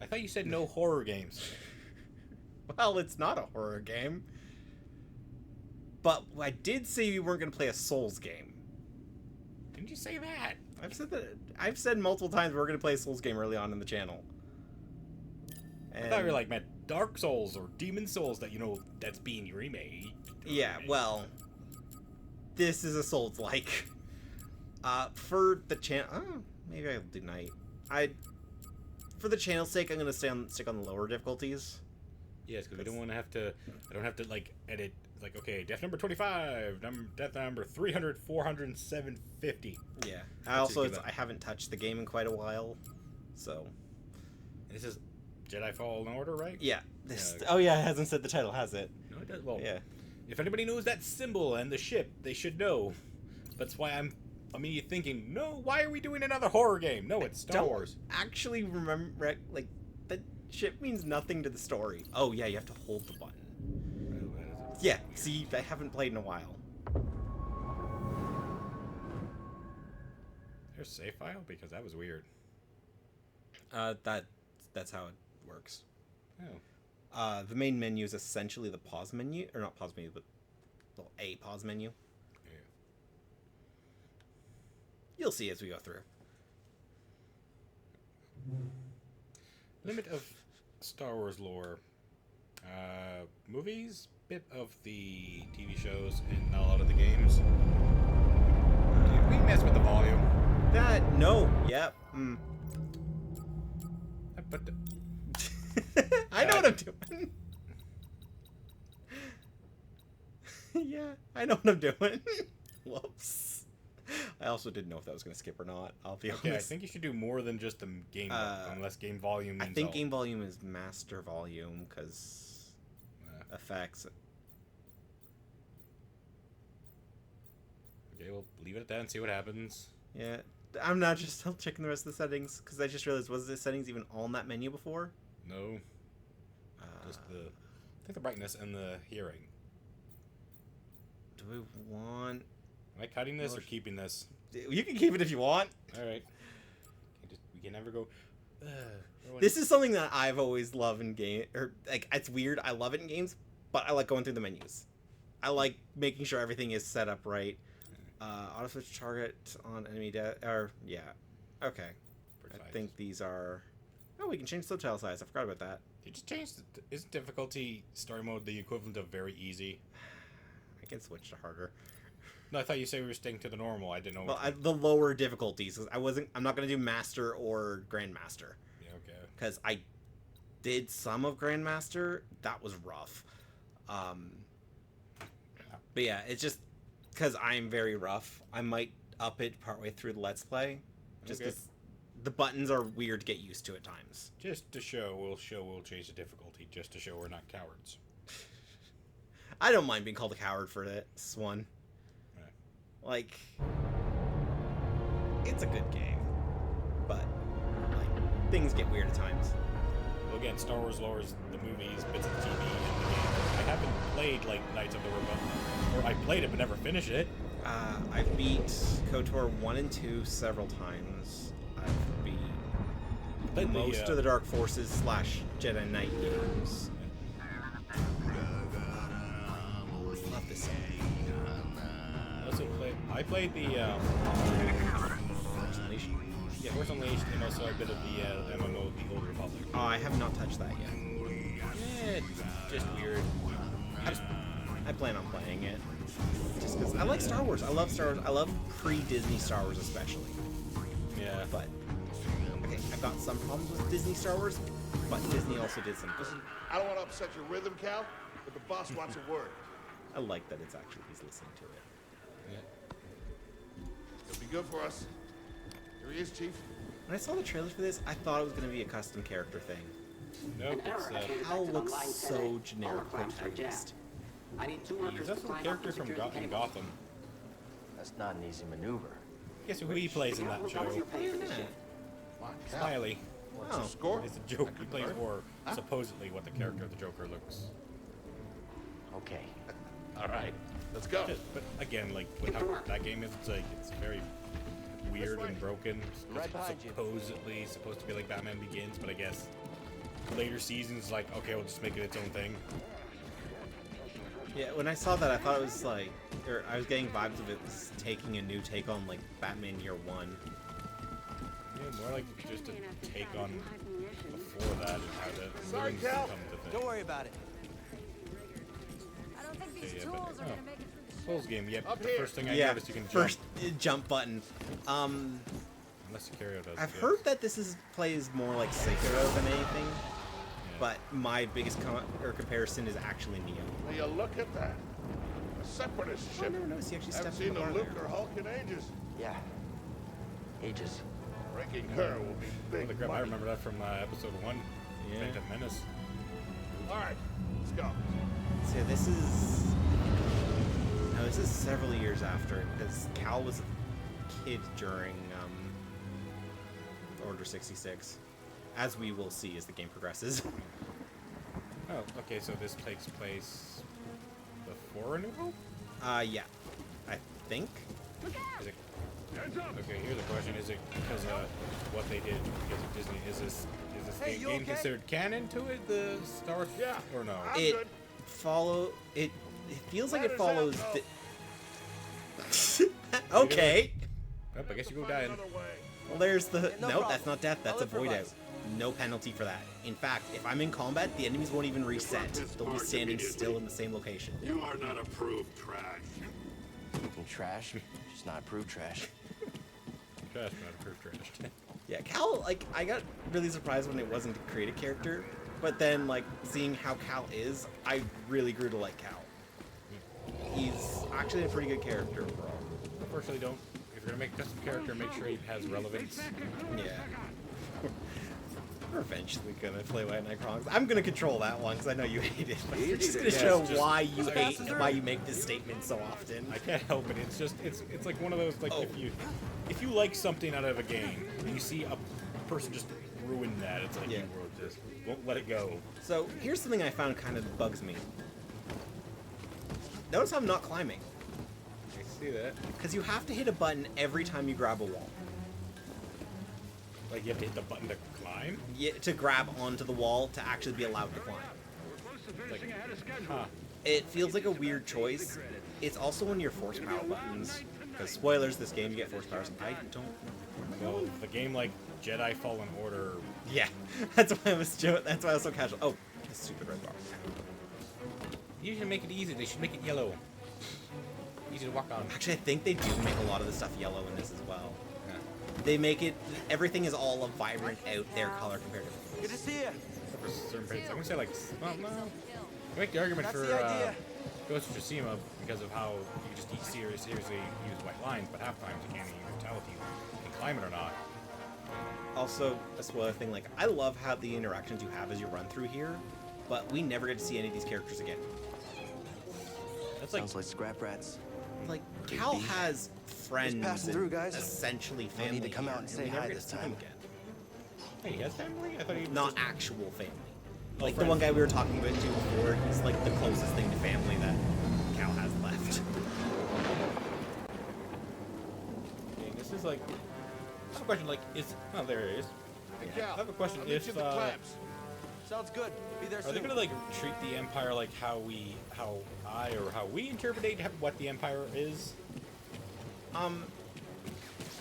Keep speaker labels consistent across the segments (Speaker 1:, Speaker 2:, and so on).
Speaker 1: I thought you said no horror games.
Speaker 2: Well, it's not a horror game. But I did say we weren't going to play a Souls game.
Speaker 1: Didn't you say that?
Speaker 2: I've said multiple times we're going to play a Souls game early on in the channel.
Speaker 1: And I thought you were like, meant Dark Souls or Demon Souls that, that's being remade.
Speaker 2: Yeah, well, this is a Souls-like. For the channel... Oh, maybe I'll do Night. For the channel's sake, I'm going to stick on the lower difficulties.
Speaker 1: Yes, because we don't want to have to... I don't have to, edit... okay, death number 25, death number 300, 400, 750.
Speaker 2: Yeah. I haven't touched the game in quite a while, so...
Speaker 1: This is Jedi Fallen Order, right?
Speaker 2: Yeah. Oh, yeah, it hasn't said the title, has it?
Speaker 1: No, it does. Well,
Speaker 2: yeah.
Speaker 1: If anybody knows that symbol and the ship, they should know. That's why I'm immediately thinking, no, why are we doing another horror game? No, it's Star Wars.
Speaker 2: Actually remember, the ship means nothing to the story. Oh, yeah, you have to hold the button. Yeah, see, I haven't played in a while.
Speaker 1: There's a save file? Because that was weird.
Speaker 2: That's how it works.
Speaker 1: Oh.
Speaker 2: The main menu is essentially the pause menu, or not pause menu, but a pause menu.
Speaker 1: Yeah.
Speaker 2: You'll see as we go through.
Speaker 1: Limit of Star Wars lore. Movies, bit of the TV shows, and not a lot of the games. Did we mess with the volume?
Speaker 2: No. Yep.
Speaker 1: But
Speaker 2: I know what I'm doing. Yeah, I know what I'm doing. Whoops. I also didn't know if that was going to skip or not. I'll be honest.
Speaker 1: I think you should do more than just the game, unless game volume means
Speaker 2: I think game volume is master volume, because effects.
Speaker 1: Okay, we'll leave it at that and see what happens.
Speaker 2: Yeah, I'm not just still checking the rest of the settings, because I just realized, was the settings even on that menu before?
Speaker 1: No. Just I think the brightness and the hearing.
Speaker 2: Do we want...
Speaker 1: Am I cutting this or keeping this?
Speaker 2: You can keep it if you want.
Speaker 1: All right. We can never go...
Speaker 2: This is something that I've always loved in game, or it's weird. I love it in games, but I like going through the menus. I like making sure everything is set up right. Auto switch target on enemy yeah. Okay. I think these are... Oh, we can change subtitle size. I forgot about that.
Speaker 1: You just changed... Is difficulty story mode the equivalent of very easy?
Speaker 2: I can switch to harder.
Speaker 1: No, I thought you said we were sticking to the normal. I didn't know.
Speaker 2: Well, the lower difficulties. I'm not going to do master or grandmaster.
Speaker 1: Yeah, okay.
Speaker 2: Because I did some of grandmaster. That was rough. But yeah, it's just because I'm very rough. I might up it partway through the Let's Play. Just because the buttons are weird to get used to at times.
Speaker 1: Just to show, we'll change the difficulty. Just to show we're not cowards.
Speaker 2: I don't mind being called a coward for this one. Like, it's a good game, but things get weird at times.
Speaker 1: Well, again, Star Wars lore is the movies, bits of the TV, and the games. I haven't played Knights of the Republic, or I played it but never finished it.
Speaker 2: I've beat KOTOR 1 and 2 several times. I've beat most of the Dark Forces / Jedi Knight games. Love this song.
Speaker 1: I played the
Speaker 2: Force Unleashed.
Speaker 1: Yeah, Force Unleashed, and also a bit of the MMO, The Old Republic.
Speaker 2: Oh, I have not touched that yet.
Speaker 1: Yeah, it's just weird.
Speaker 2: I plan on playing it. Just because I like Star Wars. I love Star Wars. I love pre-Disney Star Wars especially.
Speaker 1: Yeah.
Speaker 2: But, okay, I've got some problems with Disney Star Wars, but Disney also did some good.
Speaker 3: Listen, I don't want to upset your rhythm, Cal, but the boss wants a word.
Speaker 2: I like that it's actually he's listening to it.
Speaker 3: It'll be good for us. Here he is, Chief.
Speaker 2: When I saw the trailers for this, I thought it was going to be a custom character thing.
Speaker 1: Nope, it's
Speaker 2: Hal looks so generically typed.
Speaker 1: He's also a character from Gotham.
Speaker 4: That's not an easy maneuver.
Speaker 1: Guess who he plays in that show? Smiley.
Speaker 3: What's the score?
Speaker 1: It's a joke. He plays for supposedly what the character of the Joker looks.
Speaker 4: Okay.
Speaker 3: All right, let's go.
Speaker 1: But again, with how that game is, it's very weird and broken.
Speaker 4: Right behind you.
Speaker 1: Supposedly supposed to be like Batman Begins, but I guess later seasons, like, okay, we'll just make it its own thing.
Speaker 2: Yeah, when I saw that, I thought it was like, or I was getting vibes of it was taking a new take on like Batman Year One.
Speaker 1: Yeah, more like just a take on before that and how the
Speaker 3: Sorry,
Speaker 1: villains
Speaker 3: Cal.
Speaker 1: come to thing.
Speaker 5: Don't worry about it.
Speaker 6: I don't think these
Speaker 1: Yeah,
Speaker 6: tools
Speaker 1: but-
Speaker 6: are gonna
Speaker 1: oh.
Speaker 6: make it through the
Speaker 1: Souls game, yep.
Speaker 3: Up
Speaker 1: The
Speaker 3: here.
Speaker 1: first thing I
Speaker 2: Yeah,
Speaker 1: noticed you can jump.
Speaker 2: first jump button.
Speaker 1: Unless Sicario does.
Speaker 2: I've
Speaker 1: yes.
Speaker 2: heard that this is plays more like Sekiro than anything, but my biggest comparison is actually Neo.
Speaker 3: Will you look at that? A separatist
Speaker 2: Oh,
Speaker 3: ship.
Speaker 2: no, no, he actually
Speaker 3: Haven't
Speaker 2: stepped in
Speaker 3: seen
Speaker 2: the
Speaker 3: a
Speaker 2: bar
Speaker 3: Luke
Speaker 2: there.
Speaker 3: or Hulk in ages.
Speaker 4: Yeah. Ages.
Speaker 3: Breaking her will be big
Speaker 1: Holy crap, I
Speaker 3: money.
Speaker 1: remember that from episode 1.
Speaker 2: Yeah.
Speaker 1: Phantom Menace.
Speaker 3: All right, let's go.
Speaker 2: So this is... No, this is several years after, because Cal was a kid during Order 66, as we will see as the game progresses.
Speaker 1: Oh, okay, so this takes place before A New Hope?
Speaker 2: Yeah, I think.
Speaker 1: Is it... Okay, here's the question. Is it because of what they did because of Disney? Is this
Speaker 5: Hey, you
Speaker 1: game
Speaker 5: okay?
Speaker 1: considered canon to it, the Star Wars?
Speaker 3: Yeah.
Speaker 1: Or no?
Speaker 3: I'm
Speaker 2: It
Speaker 3: good.
Speaker 2: it feels like
Speaker 3: That
Speaker 2: it
Speaker 3: is
Speaker 2: follows
Speaker 3: that,
Speaker 2: the... Okay.
Speaker 1: Nope, I guess you go
Speaker 3: Find
Speaker 1: dying.
Speaker 3: another way.
Speaker 2: Well, there's the...
Speaker 5: no
Speaker 2: nope,
Speaker 5: problem.
Speaker 2: that's not death, that's
Speaker 5: I'll
Speaker 2: a void out.
Speaker 5: improvise.
Speaker 2: No penalty for that. In fact, if I'm in combat, the enemies won't even reset. They'll be standing still in the same location.
Speaker 7: You are not approved trash.
Speaker 4: Looking trash. Just not approved trash.
Speaker 1: Trash, not approved trash.
Speaker 2: Yeah, Cal, like, I got really surprised when it wasn't a created character, but then, like, seeing how Cal is, I really grew to like Cal. He's actually a pretty good character overall.
Speaker 1: Unfortunately, don't. If you're gonna make a custom character, make sure he has relevance.
Speaker 2: Yeah. We're eventually gonna play White Knight Chronicles. I'm gonna control that one because I know you hate it. But we're just gonna
Speaker 1: Yeah,
Speaker 2: show
Speaker 1: it's just-
Speaker 2: why you
Speaker 1: as
Speaker 2: hate
Speaker 1: fast
Speaker 2: and why you make this statement so often.
Speaker 1: I can't help it. It's just it's like one of those like
Speaker 2: Oh.
Speaker 1: if you like something out of a game and you see a person just ruin that, it's like
Speaker 2: Yeah.
Speaker 1: you will just won't let it go.
Speaker 2: So here's something I found kind of bugs me. Notice how I'm not climbing.
Speaker 1: I see that.
Speaker 2: Because you have to hit a button every time you grab a wall.
Speaker 1: Like you have to hit the button to climb.
Speaker 2: To grab onto the wall to actually be allowed to climb.
Speaker 1: Like, huh?
Speaker 2: It feels like a weird choice. It's also one of your force power buttons. Because spoilers, this game you get force powers. I don't know.
Speaker 1: Well, the game like Jedi Fallen Order.
Speaker 2: Yeah, that's why I was that's why I was so casual. Oh, this stupid red bar.
Speaker 1: You should make it easy. They should make it yellow. Easy to walk on.
Speaker 2: Actually, I think they do make a lot of the stuff yellow in this as well.
Speaker 1: Yeah.
Speaker 2: They make it everything is all a vibrant out there color compared to
Speaker 5: Good to see you.
Speaker 1: For certain places. I'm gonna say like, well, no. I make the argument
Speaker 5: That's
Speaker 1: for
Speaker 5: the idea.
Speaker 1: Ghost of Tsushima because of how you just seriously use white lines, but half times you can't even tell if you can climb it or not.
Speaker 2: Also, a spoiler thing, like, I love how the interactions you have as you run through here, but we never get to see any of these characters again.
Speaker 1: That's like,
Speaker 4: Sounds like scrap rats.
Speaker 2: Like, Cal has friends
Speaker 4: passing
Speaker 2: and
Speaker 4: through, guys.
Speaker 2: essentially
Speaker 4: No need
Speaker 2: family
Speaker 4: to come out
Speaker 2: here,
Speaker 4: and
Speaker 2: we
Speaker 4: say
Speaker 2: never
Speaker 4: hi
Speaker 2: get
Speaker 4: this
Speaker 2: to see them
Speaker 4: time.
Speaker 2: again.
Speaker 1: hey, he has family? I thought he was
Speaker 2: Not
Speaker 1: just-
Speaker 2: actual family.
Speaker 1: Oh,
Speaker 2: Like, the
Speaker 1: friends.
Speaker 2: one guy we were talking about too before, he's like the closest thing to family that Cal has left.
Speaker 1: Dang, this is like. I have a question. Like, is oh there it is.
Speaker 3: Hey,
Speaker 1: I
Speaker 3: Cal,
Speaker 1: have a question.
Speaker 3: I'll meet
Speaker 1: If
Speaker 3: you at the clamps.
Speaker 5: Sounds good. Be there
Speaker 1: are
Speaker 5: soon.
Speaker 1: they gonna like treat the Empire like how we interpret what the Empire is?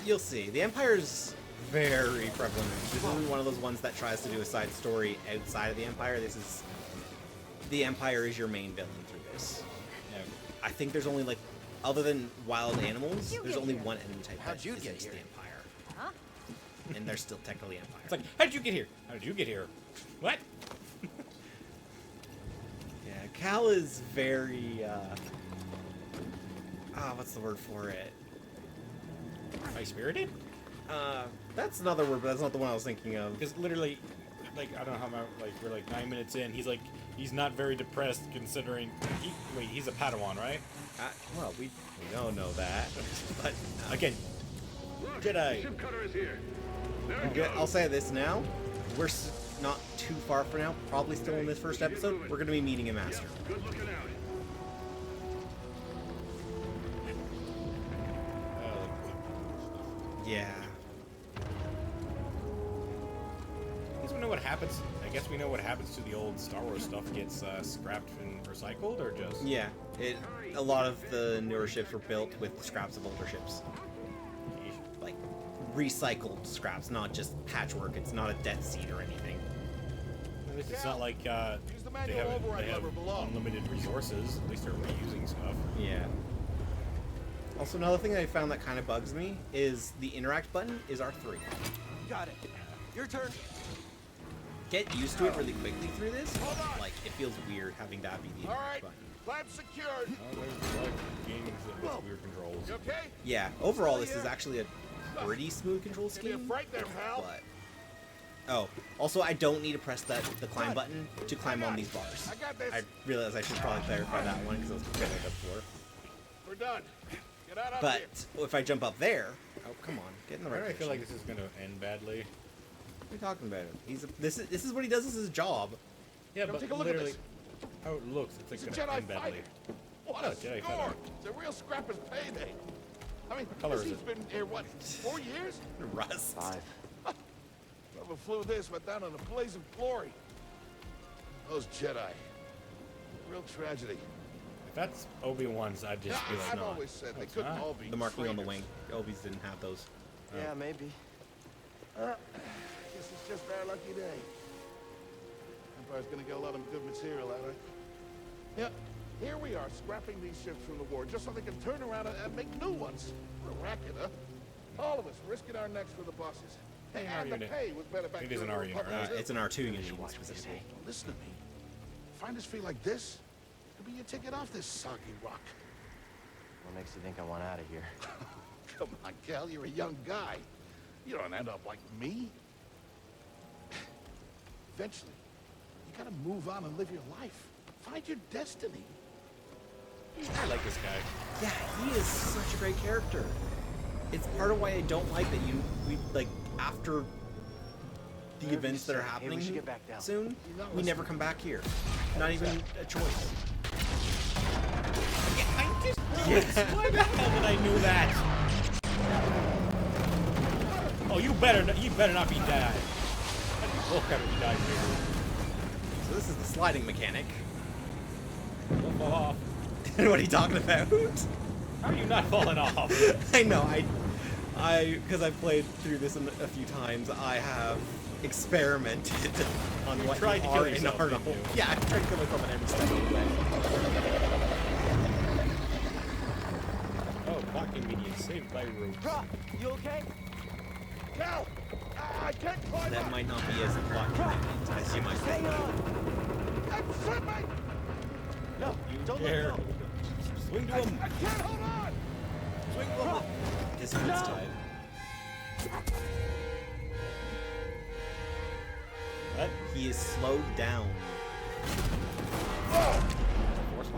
Speaker 2: You'll see. The Empire's very prevalent. This isn't one of those ones that tries to do a side story outside of the Empire. This is... The Empire is your main villain through this.
Speaker 1: Yeah.
Speaker 2: I think there's only, like, other than wild animals, there's only one enemy type
Speaker 4: How'd
Speaker 2: that
Speaker 4: you
Speaker 2: isn't
Speaker 4: get
Speaker 2: the
Speaker 4: here?
Speaker 2: Empire.
Speaker 6: Huh?
Speaker 2: And they're still technically Empire.
Speaker 1: It's like, how did you get here? How did you get here? What?
Speaker 2: Yeah, Cal is very, what's the word for it?
Speaker 1: High spirited?
Speaker 2: That's another word, but that's not the one I was thinking of.
Speaker 1: Because literally, like I don't know how like we're like 9 minutes in. He's not very depressed considering. He's a Padawan, right?
Speaker 2: Well, we don't know that, but
Speaker 1: Again, Jedi.
Speaker 7: Ship cutter is here. There it
Speaker 2: I'll
Speaker 7: goes.
Speaker 2: say this now. We're not too far from now. Probably still in this first episode. We're going to be meeting a master.
Speaker 7: Good looking out.
Speaker 2: Yeah.
Speaker 1: He's know what happens? I guess we know what happens to the old Star Wars stuff. Gets scrapped and recycled, or just
Speaker 2: Yeah, a lot of the newer ships were built with scraps of older ships. Like, recycled scraps, not just patchwork. It's not a Death Seed or anything.
Speaker 1: At least it's not like
Speaker 3: Use the
Speaker 1: they
Speaker 3: manual
Speaker 1: have
Speaker 3: override lever below.
Speaker 1: unlimited resources. At least they're reusing stuff.
Speaker 2: Yeah. Also, another thing I found that kind of bugs me is the interact button is R3.
Speaker 5: Got it. Your turn.
Speaker 2: Get used to it really quickly through this. Like, it feels weird having that be the
Speaker 3: All
Speaker 2: interact
Speaker 3: right,
Speaker 2: button.
Speaker 3: clamp secured.
Speaker 1: Oh, there's like games with weird controls.
Speaker 3: You okay?
Speaker 2: Yeah, overall, this is actually a pretty smooth control
Speaker 3: Give me a
Speaker 2: scheme.
Speaker 3: break there, pal.
Speaker 2: But oh, also, I don't need to press the climb button to climb on these bars.
Speaker 3: I got this.
Speaker 2: I realized I should probably clarify that one because I was confused with that before.
Speaker 3: We're done. Get out up
Speaker 2: But
Speaker 3: here.
Speaker 2: if I jump up there, oh come on, get in the
Speaker 1: Why
Speaker 2: right
Speaker 1: do I feel
Speaker 2: position.
Speaker 1: like this is gonna end badly?
Speaker 2: What are you talking about? This is what he does. This is his job.
Speaker 1: Yeah,
Speaker 3: Come
Speaker 1: but
Speaker 3: take a look at
Speaker 1: literally,
Speaker 3: this.
Speaker 1: how it looks, it's
Speaker 3: He's a
Speaker 1: like gonna
Speaker 3: Jedi
Speaker 1: end badly.
Speaker 3: fighter. What
Speaker 1: Oh,
Speaker 3: a
Speaker 1: Jedi
Speaker 3: score!
Speaker 1: fighter.
Speaker 3: It's a real scrapper's payday. I mean,
Speaker 1: color
Speaker 3: this
Speaker 1: is
Speaker 3: he's
Speaker 1: it?
Speaker 3: been here, what, 4 years?
Speaker 2: Rust.
Speaker 4: 5.
Speaker 3: Whoever flew this went down in a blaze of glory. Those Jedi. Real tragedy.
Speaker 1: If that's Obi-Wan's, I'd just be like,
Speaker 3: I've
Speaker 1: no.
Speaker 3: always said they
Speaker 1: it's
Speaker 3: couldn't
Speaker 1: not.
Speaker 3: all be
Speaker 2: The marking on the
Speaker 3: traitors.
Speaker 2: wing. Obi's didn't have those.
Speaker 5: Yeah, maybe.
Speaker 3: Guess it's just our lucky day. Empire's gonna get a lot of good material out of it. Yeah, here we are, scrapping these ships from the war just so they can turn around and make new ones. What a racket, huh? All of us risking our necks for the bosses. Hey,
Speaker 1: An R
Speaker 3: and the
Speaker 1: unit.
Speaker 3: pay was better back
Speaker 1: It is
Speaker 3: during
Speaker 1: an
Speaker 3: the
Speaker 1: R unit,
Speaker 3: Republic,
Speaker 1: right?
Speaker 3: too.
Speaker 2: It's an R2 unit
Speaker 4: Watch what they
Speaker 2: specifically.
Speaker 4: say.
Speaker 3: Listen to me. Find us feel like this, it'll be your ticket off this soggy rock.
Speaker 4: What makes you think I want out of here?
Speaker 3: Come on, Cal, you're a young guy. You don't end up like me. Eventually, you gotta move on and live your life. Find your destiny.
Speaker 1: I like this guy.
Speaker 2: Yeah, he is such a great character. It's part of why I don't like that we like after the events that are
Speaker 4: Hey, we
Speaker 2: happening
Speaker 4: should get back down.
Speaker 2: soon,
Speaker 3: You're not
Speaker 2: we never
Speaker 3: listening.
Speaker 2: come back here. Not even a choice.
Speaker 1: Why the hell did I know that? Oh, you better not be dead. Look at me die here.
Speaker 2: So this is the sliding mechanic.
Speaker 1: Don't fall off.
Speaker 2: What are you talking about?
Speaker 1: How are you not falling off?
Speaker 2: I know, because I've played through this a few times, I have experimented on
Speaker 1: You
Speaker 2: what
Speaker 1: tried
Speaker 2: you
Speaker 1: to
Speaker 2: are
Speaker 1: kill
Speaker 2: in
Speaker 1: yourself,
Speaker 2: Arnold.
Speaker 1: didn't you?
Speaker 2: Yeah, I've tried to kill myself in every step of the way.
Speaker 1: Oh, plot convenience. Saved by ropes.
Speaker 5: Brock, you okay?
Speaker 3: Cal! I can't climb
Speaker 2: That
Speaker 3: up!
Speaker 2: might not be as plot convenient as you might
Speaker 5: Hang
Speaker 2: think.
Speaker 5: on.
Speaker 3: I'm slipping!
Speaker 5: No,
Speaker 1: You
Speaker 5: don't
Speaker 1: dare.
Speaker 5: let go.
Speaker 1: Swing to him.
Speaker 3: I can't hold on!
Speaker 1: Swing to him.
Speaker 5: Brock,
Speaker 2: This foot's
Speaker 5: No.
Speaker 2: tied.
Speaker 1: What?
Speaker 2: He is slowed down.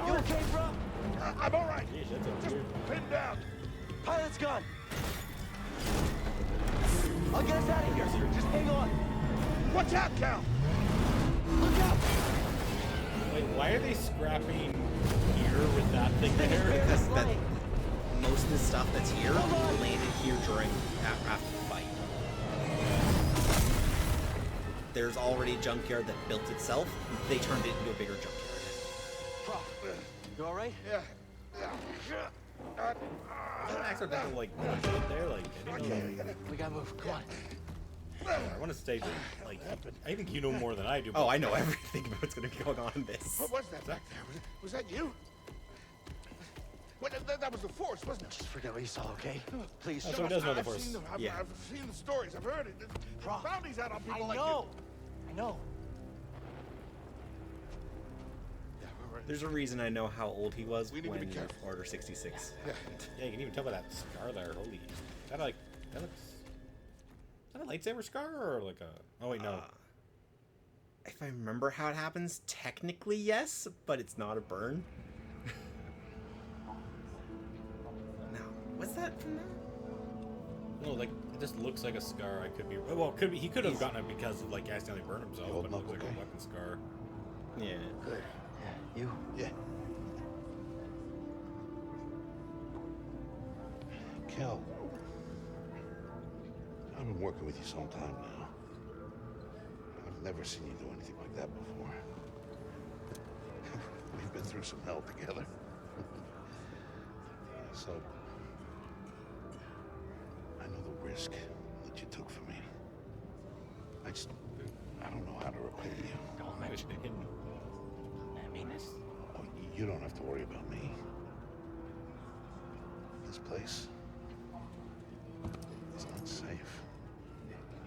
Speaker 5: you okay, bro?
Speaker 3: I'm all right.
Speaker 1: Jeez, that's a
Speaker 3: Just
Speaker 1: weird.
Speaker 3: pinned down.
Speaker 5: Pilot's gone. I'll get us out of here. Just hang on.
Speaker 3: Watch out, Cal!
Speaker 5: Look out.
Speaker 1: Wait, why are they scrapping here with that thing there?
Speaker 2: Because that,
Speaker 5: Flying.
Speaker 2: most of the stuff that's here
Speaker 5: Hold on.
Speaker 2: landed here during after the fight. There's already a junkyard that built itself. They turned it into a bigger junkyard.
Speaker 5: Bro, you all right?
Speaker 3: Yeah.
Speaker 1: Is that accidental, like, shit there? Like, I didn't know.
Speaker 5: We gotta move. Come on.
Speaker 1: I want to stay, like, I think you know more than I do.
Speaker 2: Oh, I know everything about what's going to be going on in this.
Speaker 3: What was that back there? Was that you? What, that was the Force, wasn't it?
Speaker 5: Just forget what you saw, okay? Please.
Speaker 1: So he does know the
Speaker 3: I've
Speaker 1: Force.
Speaker 3: seen them.
Speaker 2: Yeah.
Speaker 3: I've seen the stories. I've heard it. There's
Speaker 5: Bro,
Speaker 3: bounties out on people
Speaker 5: I
Speaker 3: like
Speaker 5: know. I know.
Speaker 3: you. Yeah, we're right.
Speaker 2: There's a reason I know how old he was
Speaker 3: We need to
Speaker 2: when
Speaker 3: be careful.
Speaker 2: Order 66 happened.
Speaker 1: Yeah, you can even tell by that scar there. Holy. Is that like. That looks. Is that a lightsaber scar or like a. Oh, wait, no.
Speaker 2: If I remember how it happens, technically yes, but it's not a burn. No. Was that from that?
Speaker 1: No, like, it just looks like a scar. I could be. Well, it could be. He could have gotten it because of, like, accidentally burned himself,
Speaker 3: You
Speaker 1: but
Speaker 3: holding
Speaker 1: it
Speaker 3: up
Speaker 1: looks like
Speaker 3: okay?
Speaker 1: a weapon scar.
Speaker 2: Yeah.
Speaker 3: Good.
Speaker 5: Yeah, you.
Speaker 3: Yeah. Cal, I've been working with you some time now. I've Never seen you do anything like that before. We've been through some hell together. So, I know the risk that you took for me. I don't know how to repay you.
Speaker 5: Don't mention it. I mean this.
Speaker 3: Oh, you don't have to worry about me. This place is not safe.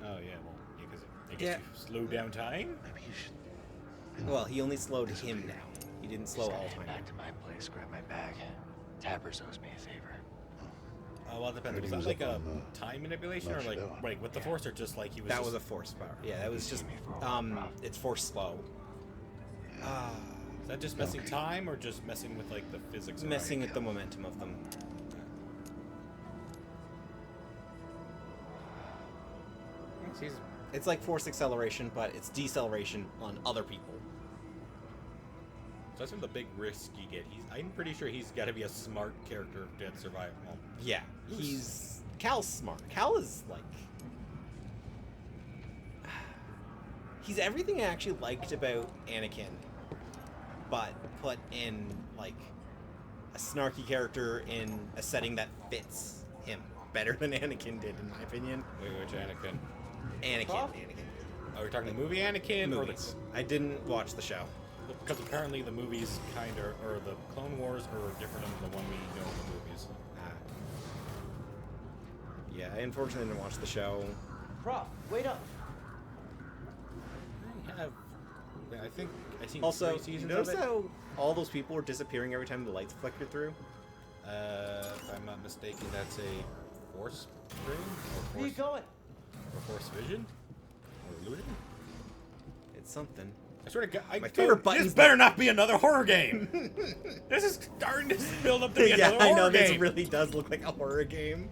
Speaker 1: Oh yeah, well, because I guess you slow down time.
Speaker 3: Maybe you should.
Speaker 2: Well, he only slowed him down. He didn't slow all
Speaker 5: Head
Speaker 2: time.
Speaker 5: back to my place, grab my bag. Tappers owes me a favor.
Speaker 1: Well, it depends.
Speaker 3: Heard
Speaker 1: Was
Speaker 3: he
Speaker 1: that
Speaker 3: was
Speaker 1: like
Speaker 3: up
Speaker 1: a
Speaker 3: on,
Speaker 1: time manipulation or like
Speaker 3: Marshall.
Speaker 1: with the Force, or just like he was?
Speaker 2: That
Speaker 1: just,
Speaker 2: was a force power. Yeah, that was just it's force slow.
Speaker 1: Is that just messing time or just messing with like the physics? of
Speaker 2: Messing
Speaker 1: it?
Speaker 2: with the momentum of them. It's like force acceleration, but it's deceleration on other people.
Speaker 1: So that's one of the big risks you get. I'm pretty sure he's got to be a smart character to survive. Well,
Speaker 2: Yeah, Cal's smart. Cal is like he's everything I actually liked about Anakin, but put in like a snarky character in a setting that fits him better than Anakin did, in my opinion.
Speaker 1: wait, which Anakin?
Speaker 2: Anakin.
Speaker 1: Oh, we're talking the movie Anakin
Speaker 2: Movies. I didn't watch the show.
Speaker 1: Because apparently the movies or the Clone Wars are different than the one we know in the movies.
Speaker 2: Yeah, I unfortunately didn't watch the show.
Speaker 5: Prof, wait up.
Speaker 1: I think I've seen
Speaker 2: Also,
Speaker 1: 3 seasons
Speaker 2: notice
Speaker 1: of it.
Speaker 2: how all those people were disappearing every time the lights flickered through?
Speaker 1: If I'm not mistaken, that's a Force ring or
Speaker 5: Where you
Speaker 1: Force,
Speaker 5: going?
Speaker 1: or Force Vision or illusion.
Speaker 2: It's something.
Speaker 1: I swear to God,
Speaker 2: My favorite button.
Speaker 1: This better not be another horror game. This is starting to build up to be
Speaker 2: Yeah,
Speaker 1: another
Speaker 2: I
Speaker 1: horror
Speaker 2: know
Speaker 1: game.
Speaker 2: this really does look like a horror game.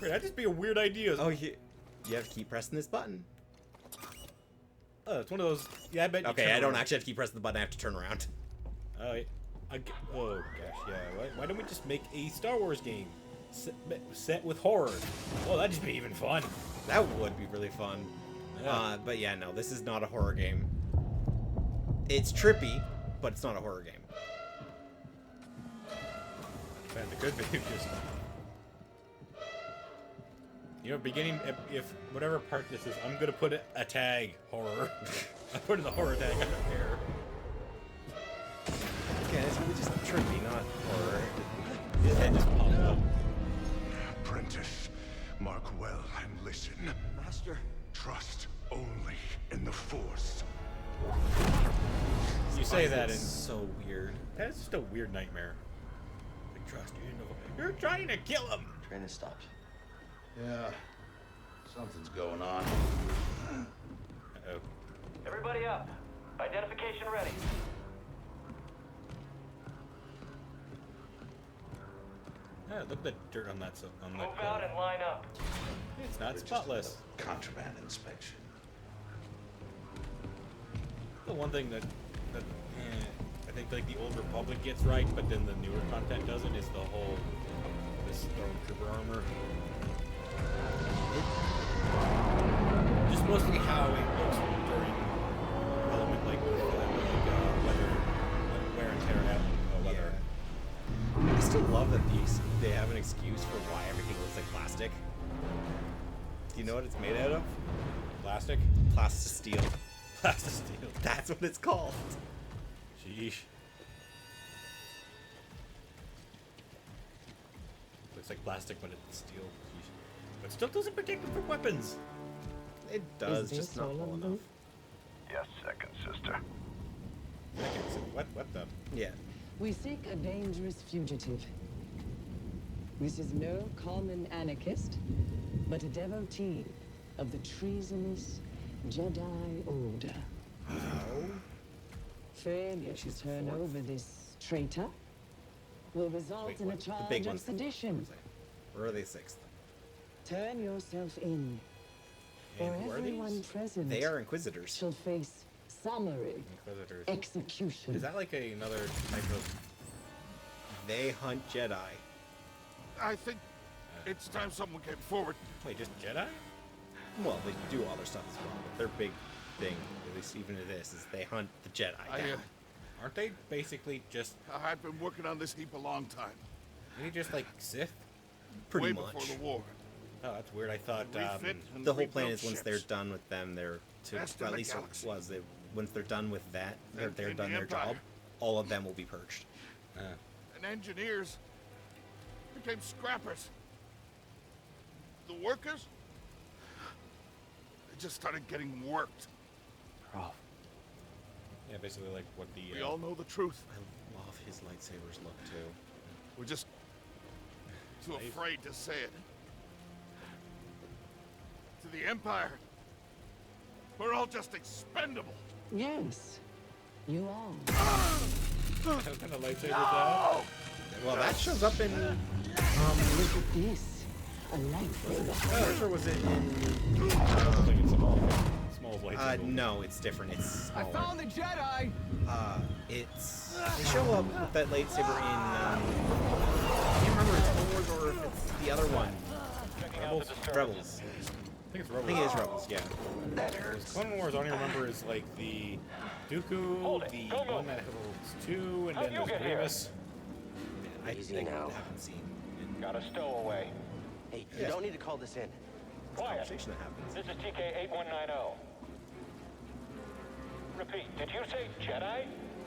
Speaker 1: Wait, that'd just be a weird idea.
Speaker 2: Oh, you have to keep pressing this button.
Speaker 1: Oh, it's one of those. Yeah, I bet. You
Speaker 2: Okay,
Speaker 1: turn
Speaker 2: I don't
Speaker 1: around.
Speaker 2: actually have to keep pressing the button. I have to turn around.
Speaker 1: Oh, oh gosh, yeah. Why don't we just make a Star Wars game set with horror? Oh, that'd just be even fun.
Speaker 2: That would be really fun.
Speaker 1: Yeah.
Speaker 2: But yeah, no, this is not a horror game. It's trippy, but it's not a horror game.
Speaker 1: Man, the good be just. You know, beginning if whatever part this is, I'm gonna put a tag horror. I put in the horror tag. I don't care.
Speaker 2: Yeah, it's really just trippy, not horror.
Speaker 1: His head just popped up.
Speaker 7: Apprentice, mark well and listen.
Speaker 5: Master.
Speaker 7: Trust only in the Force.
Speaker 1: You say that,
Speaker 2: It's
Speaker 1: and
Speaker 2: so weird.
Speaker 1: that's just a weird nightmare. Like, trust you know, you're trying to kill him.
Speaker 5: Train has stopped.
Speaker 3: Yeah, something's going on.
Speaker 1: Uh-oh.
Speaker 5: Everybody up. Identification ready.
Speaker 1: Yeah, look at the dirt on that. On
Speaker 5: Move
Speaker 1: that.
Speaker 5: out and line up.
Speaker 1: It's not
Speaker 3: Just
Speaker 1: spotless.
Speaker 3: a contraband inspection.
Speaker 1: The one thing that I think like the Old Republic gets right, but then the newer content doesn't, is the whole this stormtrooper armor. Just mostly how it looks during element like wear and tear out weather.
Speaker 2: I still love that they have an excuse for why everything looks like plastic. Do you know what it's made out of?
Speaker 1: Plastic,
Speaker 2: Plastisteel.
Speaker 1: plastisteel.
Speaker 2: That's what it's called.
Speaker 1: Sheesh. Looks like plastic, but it's steel. Sheesh. But still doesn't protect them from weapons.
Speaker 2: It does, just not well enough.
Speaker 7: Yes, second sister.
Speaker 1: What the?
Speaker 2: Yeah.
Speaker 8: We seek a dangerous fugitive. This is no common anarchist, but a devotee of the treasonous Jedi Order. Failure to turn over this traitor will result
Speaker 1: Wait,
Speaker 8: in a
Speaker 1: what? The
Speaker 8: charge
Speaker 2: big
Speaker 8: of
Speaker 2: one's
Speaker 8: sedition.
Speaker 2: Or are they sixth?
Speaker 8: Turn yourself in, or
Speaker 1: And who are
Speaker 8: everyone
Speaker 1: these?
Speaker 8: present
Speaker 2: They are Inquisitors.
Speaker 8: shall face summary
Speaker 1: Inquisitors.
Speaker 8: execution.
Speaker 1: Is that like another type of?
Speaker 2: They hunt Jedi.
Speaker 3: I think it's time someone came forward.
Speaker 1: Wait, just Jedi?
Speaker 2: Well, they do other stuff as well, but their big thing, at least even to this, is they hunt the Jedi down.
Speaker 1: Aren't they basically just?
Speaker 3: I've been working on this heap a long time.
Speaker 1: Are you just like Sith?
Speaker 2: Pretty
Speaker 3: Way
Speaker 2: much.
Speaker 3: before the war.
Speaker 1: Oh, that's weird. I thought.
Speaker 3: Refit and
Speaker 2: The whole plan
Speaker 3: rebuild
Speaker 2: is once they're
Speaker 3: ships.
Speaker 2: done with them, they're to
Speaker 3: Best
Speaker 2: or
Speaker 3: in
Speaker 2: at
Speaker 3: the
Speaker 2: least
Speaker 3: galaxy.
Speaker 2: it was they once they're done with that,
Speaker 3: Then
Speaker 2: they're
Speaker 3: came
Speaker 2: done
Speaker 3: the
Speaker 2: their
Speaker 3: Empire.
Speaker 2: job. All of them will be purged.
Speaker 3: And engineers became scrappers. The workers, they just started getting worked.
Speaker 5: Prof.
Speaker 1: Yeah, basically like what the.
Speaker 3: We all know the truth.
Speaker 2: I love his lightsabers look too.
Speaker 3: We're just too afraid to say it. To the Empire, we're all just expendable.
Speaker 8: Yes, you are.
Speaker 1: What kind of lightsaber is that?
Speaker 2: Well, that shows up in.
Speaker 8: Look at this. A lightsaber.
Speaker 2: Oh, sure was it in?
Speaker 1: I don't think it's small lightsaber.
Speaker 2: No, it's different. It's
Speaker 9: I
Speaker 2: smaller.
Speaker 9: found the Jedi!
Speaker 2: It's they show up with that lightsaber in. I can't remember if it's Clone Wars or if it's the other one. Rebels.
Speaker 1: I think it's
Speaker 2: I
Speaker 1: Rebels.
Speaker 2: think it is Rebels. Yeah.
Speaker 1: Clone Wars, I only remember is like the Dooku, the one that holds 2, and then there's Grievous.
Speaker 2: I
Speaker 4: Easy
Speaker 2: think
Speaker 4: now.
Speaker 2: I haven't seen
Speaker 10: Got a stowaway.
Speaker 4: Hey, you don't need to call this in.
Speaker 2: the conversation that happens.
Speaker 10: This is TK-8190. Repeat, did you say Jedi?